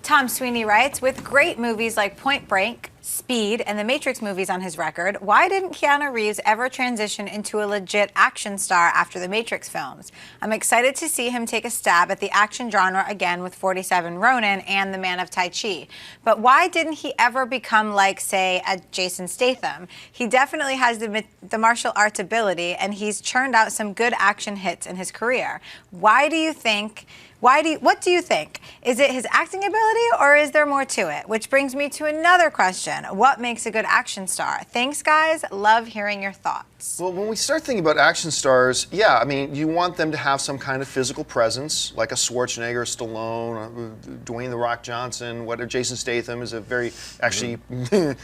Tom Sweeney writes, with great movies like Point Break, Speed, and the Matrix movies on his record, why didn't Keanu Reeves ever transition into a legit action star after the Matrix films? I'm excited to see him take a stab at the action genre again with 47 Ronin and The Man of Tai Chi. But why didn't he ever become like, say, a Jason Statham? He definitely has the martial arts ability, and he's churned out some good action hits in his career. What do you think? Is it his acting ability, or is there more to it? Which brings me to another question. What makes a good action star? Thanks, guys. Love hearing your thoughts. Well, when we start thinking about action stars, yeah, I mean, you want them to have some kind of physical presence, like a Schwarzenegger, Stallone, Dwayne "The Rock" Johnson, whatever. Jason Statham is a very, actually,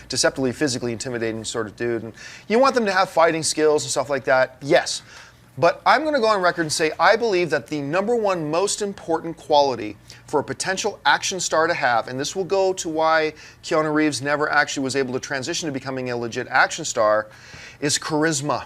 deceptively physically intimidating sort of dude. And you want them to have fighting skills and stuff like that, yes. But I'm going to go on record and say I believe that the #1 most important quality for a potential action star to have, and this will go to why Keanu Reeves never actually was able to transition to becoming a legit action star, is charisma.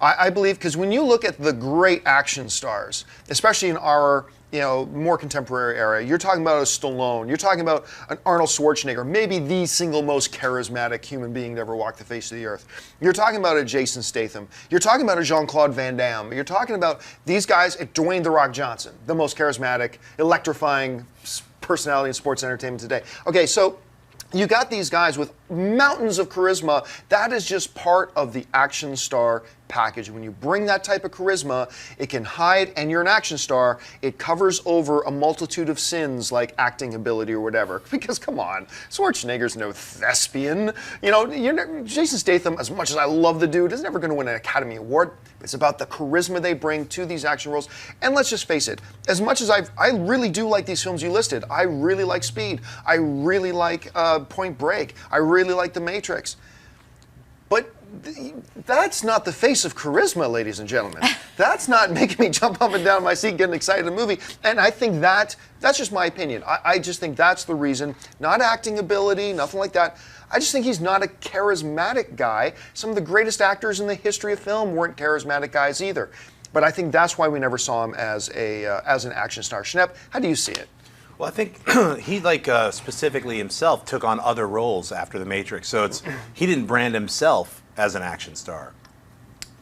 I believe, because when you look at the great action stars, especially in our more contemporary era, you're talking about a Stallone, you're talking about an Arnold Schwarzenegger, maybe the single most charismatic human being to ever walk the face of the earth. You're talking about a Jason Statham. You're talking about a Jean-Claude Van Damme. You're talking about these guys, Dwayne "The Rock" Johnson, the most charismatic, electrifying personality in sports entertainment today. Okay, so you got these guys with mountains of charisma. That is just part of the action star package. When you bring that type of charisma, it can hide, and you're an action star, it covers over a multitude of sins like acting ability or whatever. Because come on, Schwarzenegger's no thespian. Jason Statham, as much as I love the dude, is never going to win an Academy Award. It's about the charisma they bring to these action roles. And let's just face it, as much as I really do like these films you listed, I really like Speed, I really like Point Break, I really like The Matrix. But that's not the face of charisma, ladies and gentlemen. That's not making me jump up and down in my seat getting excited in a movie. And I think that's just my opinion. I just think that's the reason. Not acting ability, nothing like that. I just think he's not a charismatic guy. Some of the greatest actors in the history of film weren't charismatic guys either. But I think that's why we never saw him as an action star. Schnepp, how do you see it? Well, I think he, specifically himself, took on other roles after The Matrix. So he didn't brand himself as an action star.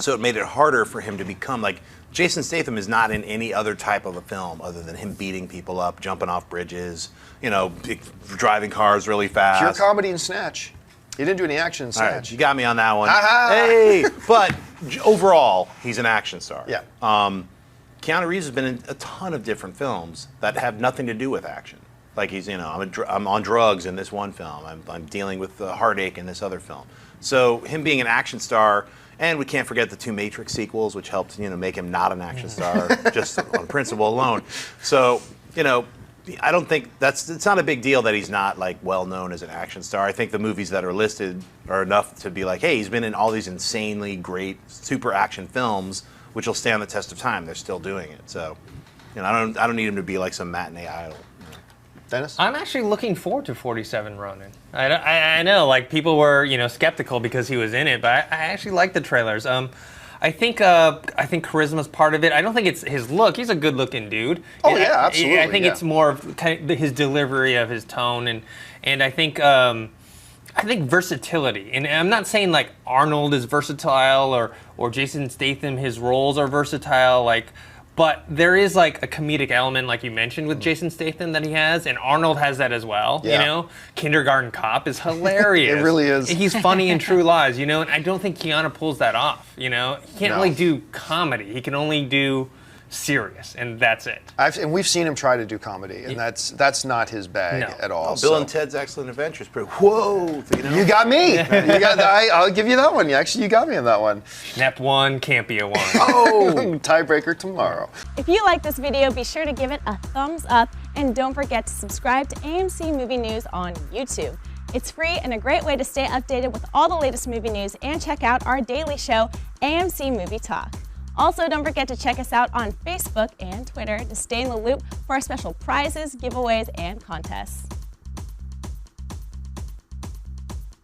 So it made it harder for him to become, Jason Statham is not in any other type of a film other than him beating people up, jumping off bridges, driving cars really fast. Pure comedy in Snatch. He didn't do any action in Snatch. All right, you got me on that one. Hey! But overall, he's an action star. Yeah. Keanu Reeves has been in a ton of different films that have nothing to do with action. Like he's, I'm on drugs in this one film. I'm dealing with heartache in this other film. So him being an action star, and we can't forget the 2 Matrix sequels, which helped, make him not an action star just on principle alone. So, I don't think it's not a big deal that he's not well known as an action star. I think the movies that are listed are enough to be like, hey, he's been in all these insanely great super action films, which will stand the test of time. They're still doing it. So, I don't need him to be like some matinee idol. Dennis? I'm actually looking forward to 47 Ronin. I know, people were, skeptical because he was in it, but I actually like the trailers. I think charisma's part of it. I don't think it's his look. He's a good-looking dude. Oh, yeah, absolutely. I think it's more of his delivery of his tone, and I think versatility. And I'm not saying Arnold is versatile or Jason Statham, his roles are versatile, but there is a comedic element, like you mentioned, with Jason Statham that he has, and Arnold has that as well. Yeah. Kindergarten Cop is hilarious. It really is. He's funny in True Lies, and I don't think Keanu pulls that off. He can't really do comedy. He can only do serious, and that's it. And we've seen him try to do comedy, and that's not his bag at all. Bill and Ted's Excellent Adventures. Whoa! You got me. I'll give you that one. You got me on that one. Snapped one, can't be a one. Oh, tiebreaker tomorrow. If you like this video, be sure to give it a thumbs up, and don't forget to subscribe to AMC Movie News on YouTube. It's free and a great way to stay updated with all the latest movie news, and check out our daily show, AMC Movie Talk. Also, don't forget to check us out on Facebook and Twitter to stay in the loop for our special prizes, giveaways, and contests.